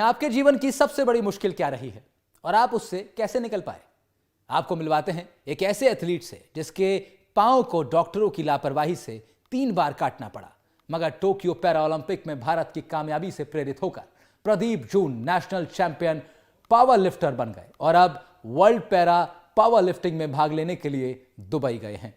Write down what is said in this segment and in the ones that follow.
आपके जीवन की सबसे बड़ी मुश्किल क्या रही है और आप उससे कैसे निकल पाए? आपको मिलवाते हैं एक ऐसे एथलीट से जिसके पांव को डॉक्टरों की लापरवाही से 3 बार काटना पड़ा, मगर टोक्यो पैरा ओलंपिक में भारत की कामयाबी से प्रेरित होकर प्रदीप जून नेशनल चैंपियन पावर लिफ्टर बन गए और अब वर्ल्ड पैरा पावर लिफ्टिंग में भाग लेने के लिए दुबई गए हैं।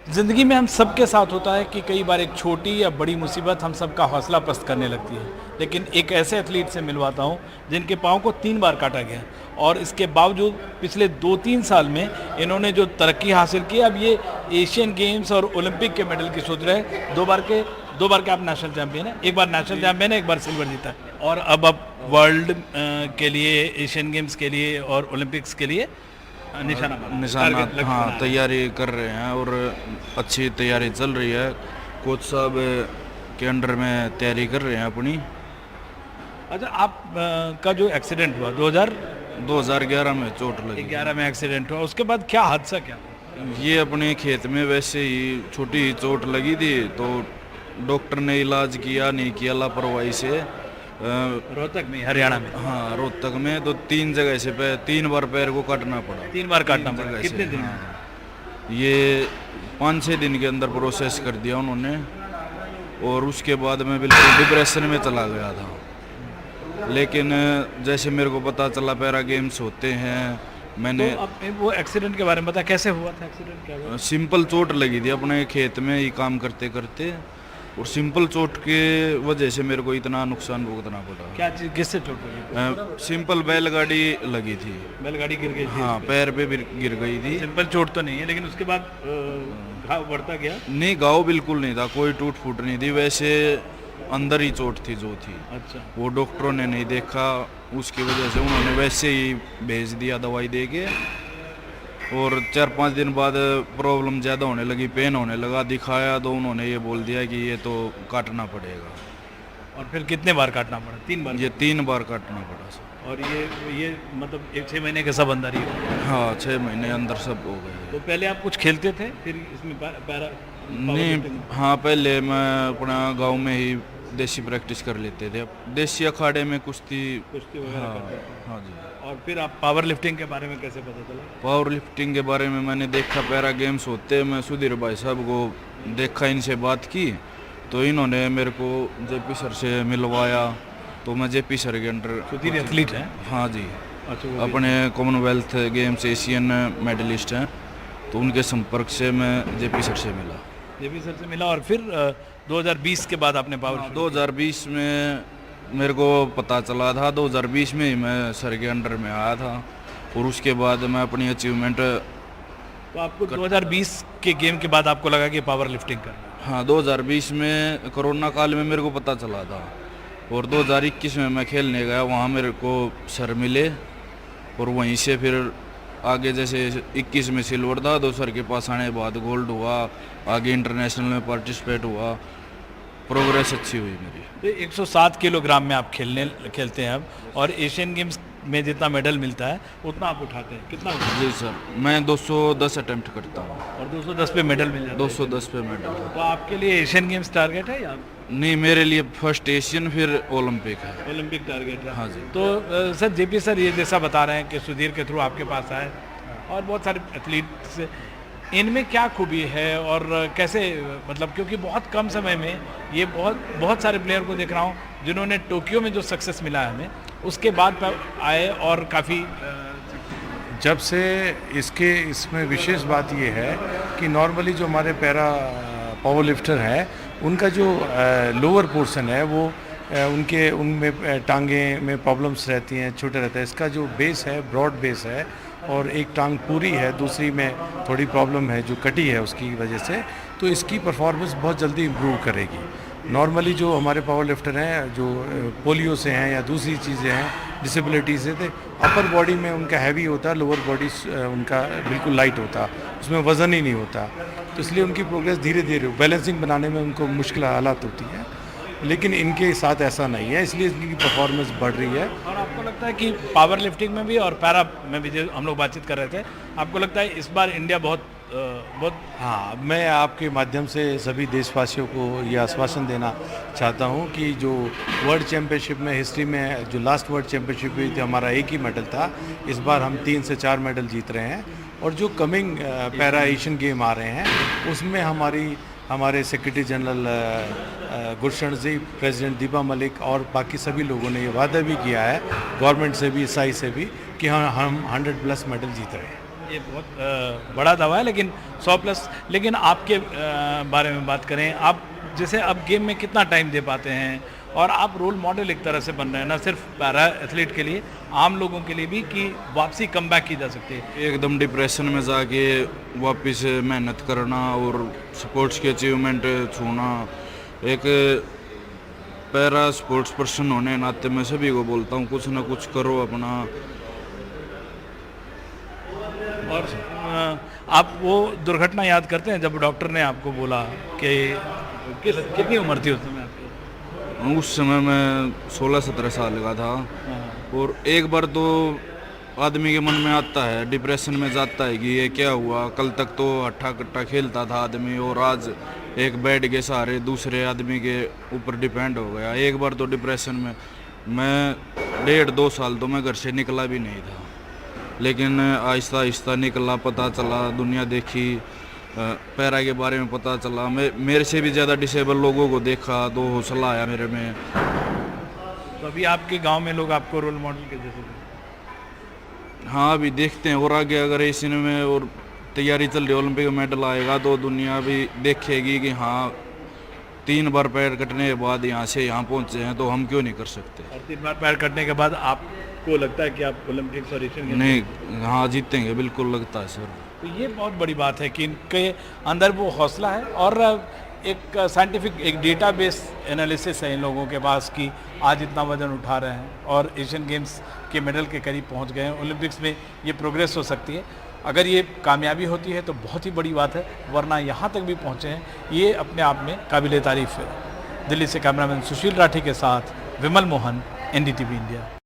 ज़िंदगी में हम सबके साथ होता है कि कई बार एक छोटी या बड़ी मुसीबत हम सबका हौसला पस्त करने लगती है, लेकिन एक ऐसे एथलीट से मिलवाता हूं जिनके पाँव को 3 बार काटा गया और इसके बावजूद पिछले 2-3 साल में इन्होंने जो तरक्की हासिल की, अब ये एशियन गेम्स और ओलंपिक के मेडल की सोच रहे हैं। 2 बार के आप नेशनल चैंपियन हैं, एक बार नेशनल चैंपियन है, एक बार सिल्वर जीता है और अब आप वर्ल्ड के लिए, एशियन गेम्स के लिए और ओलंपिक्स के लिए निशाना हाँ तैयारी कर रहे हैं और अच्छी तैयारी चल रही है। कोच साहब के अंडर में तैयारी कर रहे हैं अपनी। अच्छा, आप का जो एक्सीडेंट हुआ 2011 में चोट लगी, 11 में एक्सीडेंट हुआ, उसके बाद क्या हादसा क्या? ये अपने खेत में वैसे ही छोटी चोट लगी थी तो डॉक्टर ने इलाज किया नहीं किया लापरवाही से। रोहतक में, हरियाणा में? हाँ, रोहतक में तो 3 जगह से 3 बार पैर को काटना पड़ा। 3 बार काटना पड़ा? कितने दिन? हाँ, ये 5-6 दिन के अंदर प्रोसेस कर दिया उन्होंने और उसके बाद मैं बिल्कुल डिप्रेशन में चला गया था। लेकिन जैसे मेरे को पता चला पैरा गेम्स होते हैं, मैंने तो वो एक्सीडेंट के बारे में बता, कैसे हुआ था एक्सीडेंट? क्या हुआ? सिंपल चोट लगी थी अपने खेत में ही काम करते करते और सिंपल चोट के वजह से मेरे को इतना नुकसान भुगतना पड़ा। क्या चीज़, किससे चोट लगी? सिंपल बैलगाड़ी लगी थी। बैलगाड़ी गिर गई थी? हाँ, पैर पे गिर गई थी। सिंपल चोट तो नहीं है, लेकिन उसके बाद घाव बढ़ता गया? नहीं, घाव बिल्कुल नहीं था, कोई टूट फूट नहीं थी, वैसे अंदर ही चोट थी जो थी। अच्छा। वो डॉक्टरों ने नहीं देखा, उसकी वजह से उन्होंने वैसे ही भेज दिया दवाई दे के और 4-5 दिन बाद प्रॉब्लम ज़्यादा होने लगी, पेन होने लगा। दिखाया तो उन्होंने ये बोल दिया कि ये तो काटना पड़ेगा। और फिर कितने बार काटना पड़ा? 3 बार? ये 3 बार काटना पड़ा सर। और ये मतलब 6 महीने के सब अंदर ही? हाँ, 6 महीने अंदर सब हो गए। तो पहले आप कुछ खेलते थे फिर इसमें पैरा? नहीं, हाँ, पहले मैं अपना गांव में ही देसी प्रैक्टिस कर लेते थे। देसी अखाड़े में कुश्ती वगैरह? हाँ जी। और फिर आप पावर लिफ्टिंग के बारे में कैसे पता चला? पावर लिफ्टिंग के बारे में मैंने देखा पैरा गेम्स होते, मैं सुधीर भाई साहब को देखा, इनसे बात की तो इन्होंने मेरे को जेपी सर से मिलवाया। तो मैं जेपी सर के अंडर। सुधीर एथलीट हैं? हाँ जी। अच्छा। अपने कॉमनवेल्थ गेम्स एशियन मेडलिस्ट हैं, तो उनके संपर्क से मैं जेपी सर से मिला। जेपी सर से मिला और फिर 2020 के बाद आपने पावर? 2020 में मेरे को पता चला था, 2020 में ही मैं सर के अंडर में आया था और उसके बाद मैं अपनी अचीवमेंट। तो आपको 2020 के गेम के बाद आपको लगा कि पावर लिफ्टिंग करना? हाँ, 2020 में कोरोना काल में मेरे को पता चला था और 2021 में मैं खेलने गया, वहाँ मेरे को सर मिले और वहीं से फिर आगे जैसे 21 में सिल्वर था तो सर के पास आने के बाद गोल्ड हुआ, आगे इंटरनेशनल में पार्टिसिपेट हुआ, प्रोग्रेस अच्छी हुई मेरी। तो 107 किलोग्राम में आप खेलते हैं अब, और एशियन गेम्स में जितना मेडल मिलता है उतना आप उठाते हैं, कितना? जी सर, मैं 210 अटेम्प्ट करता हूँ और 210 पे मेडल मिल जाता है? 210 पे मेडल। तो आपके लिए एशियन गेम्स टारगेट है या? नहीं, मेरे लिए फर्स्ट एशियन फिर ओलंपिक है। ओलंपिक टारगेट है? हाँ जी। तो सर, जेपी सर ये जैसा बता रहे हैं कि सुधीर के थ्रू आपके पास आए और बहुत सारे एथलीट्स, इनमें क्या खूबी है और कैसे, मतलब क्योंकि बहुत कम समय में ये बहुत सारे प्लेयर को देख रहा हूँ जिन्होंने टोक्यो में जो सक्सेस मिला है हमें, उसके बाद आए और काफ़ी। जब से इसमें विशेष बात ये है कि नॉर्मली जो हमारे पैरा पावर लिफ्टर हैं उनका जो लोअर पोर्शन है वो उनमें टांगे में प्रॉब्लम्स रहती हैं, छोटे रहता है। इसका जो बेस है ब्रॉड बेस है और एक टांग पूरी है, दूसरी में थोड़ी प्रॉब्लम है जो कटी है उसकी वजह से, तो इसकी परफॉर्मेंस बहुत जल्दी इम्प्रूव करेगी। नॉर्मली जो हमारे पावर लिफ्टर हैं जो पोलियो से हैं या दूसरी चीज़ें हैं, डिसेबिलिटी से, तो अपर बॉडी में उनका हैवी होता है, लोअर बॉडी उनका बिल्कुल लाइट होता, उसमें वज़न ही नहीं होता, तो इसलिए उनकी प्रोग्रेस धीरे धीरे बैलेंसिंग बनाने में उनको मुश्किल हालात होती है। लेकिन इनके साथ ऐसा नहीं है, इसलिए इनकी परफॉर्मेंस बढ़ रही है। और आपको लगता है कि पावर लिफ्टिंग में भी और पैरा में भी जो हम लोग बातचीत कर रहे थे, आपको लगता है इस बार इंडिया बहुत बहुत हाँ, मैं आपके माध्यम से सभी देशवासियों को ये आश्वासन देना चाहता हूँ कि जो वर्ल्ड चैम्पियनशिप में हिस्ट्री में जो लास्ट वर्ल्ड चैम्पियनशिप हुई थी हमारा एक ही मेडल था, इस बार हम 3 से 4 मेडल जीत रहे हैं। और जो कमिंग पैरा एशियन गेम आ रहे हैं उसमें हमारे सेक्रेटरी जनरल गुरशरण जी, प्रेसिडेंट दीपा मलिक और बाकी सभी लोगों ने ये वादा भी किया है गवर्नमेंट से भी, साई से भी, कि हम 100+ मेडल जीत रहे हैं। ये बहुत बड़ा दावा है, लेकिन 100+। लेकिन आपके बारे में बात करें, आप जैसे अब गेम में कितना टाइम दे पाते हैं, और आप रोल मॉडल एक तरह से बन रहे हैं, ना सिर्फ पैरा एथलीट के लिए, आम लोगों के लिए भी, कि वापसी कमबैक की जा सकती है। एकदम डिप्रेशन में जाके वापस मेहनत करना और स्पोर्ट्स के अचीवमेंट छूना, एक पैरा स्पोर्ट्स पर्सन होने के नाते मैं सभी को बोलता हूँ कुछ ना कुछ करो अपना। और आप वो दुर्घटना याद करते हैं जब डॉक्टर ने आपको बोला कि कितनी उम्र थी उस समय आपकी? उस समय मैं 16-17 साल का था। और एक बार तो आदमी के मन में आता है, डिप्रेशन में जाता है कि ये क्या हुआ, कल तक तो हट्टा कट्टा खेलता था आदमी और आज एक बेड के सहारे दूसरे आदमी के ऊपर डिपेंड हो गया। एक बार तो डिप्रेशन में मैं 1.5-2 साल तो मैं घर से निकला भी नहीं था, लेकिन आहिस्ता आहिस्ता निकला, पता चला, दुनिया देखी, पैरा के बारे में पता चला, मेरे से भी ज़्यादा डिसेबल लोगों को देखा तो हौसला आया मेरे में। तो अभी आपके गांव में लोग आपको रोल मॉडल के जैसे हाँ, अभी देखते हैं, और आगे अगर इसी में और तैयारी चल रही, ओलंपिक मेडल आएगा तो दुनिया भी देखेगी कि हाँ 3 बार पैर कटने के बाद यहाँ से यहाँ पहुँचे हैं, तो हम क्यों नहीं कर सकते। और 3 बार पैर कटने के बाद आपको लगता है कि आप ओलंपिक्स और एशियन गेम्स नहीं, हाँ जीतेंगे, बिल्कुल लगता है सर। तो ये बहुत बड़ी बात है कि इनके अंदर वो हौसला है, और एक साइंटिफिक एक डेटाबेस एनालिसिस है इन लोगों के पास कि आज इतना वजन उठा रहे हैं और एशियन गेम्स के मेडल के करीब पहुंच गए हैं, ओलंपिक्स में ये प्रोग्रेस हो सकती है। अगर ये कामयाबी होती है तो बहुत ही बड़ी बात है, वरना यहाँ तक भी पहुँचे हैं, ये अपने आप में काबिल तारीफ़ है। दिल्ली से कैमरामैन सुशील राठी के साथ विमल मोहन, NDTV इंडिया।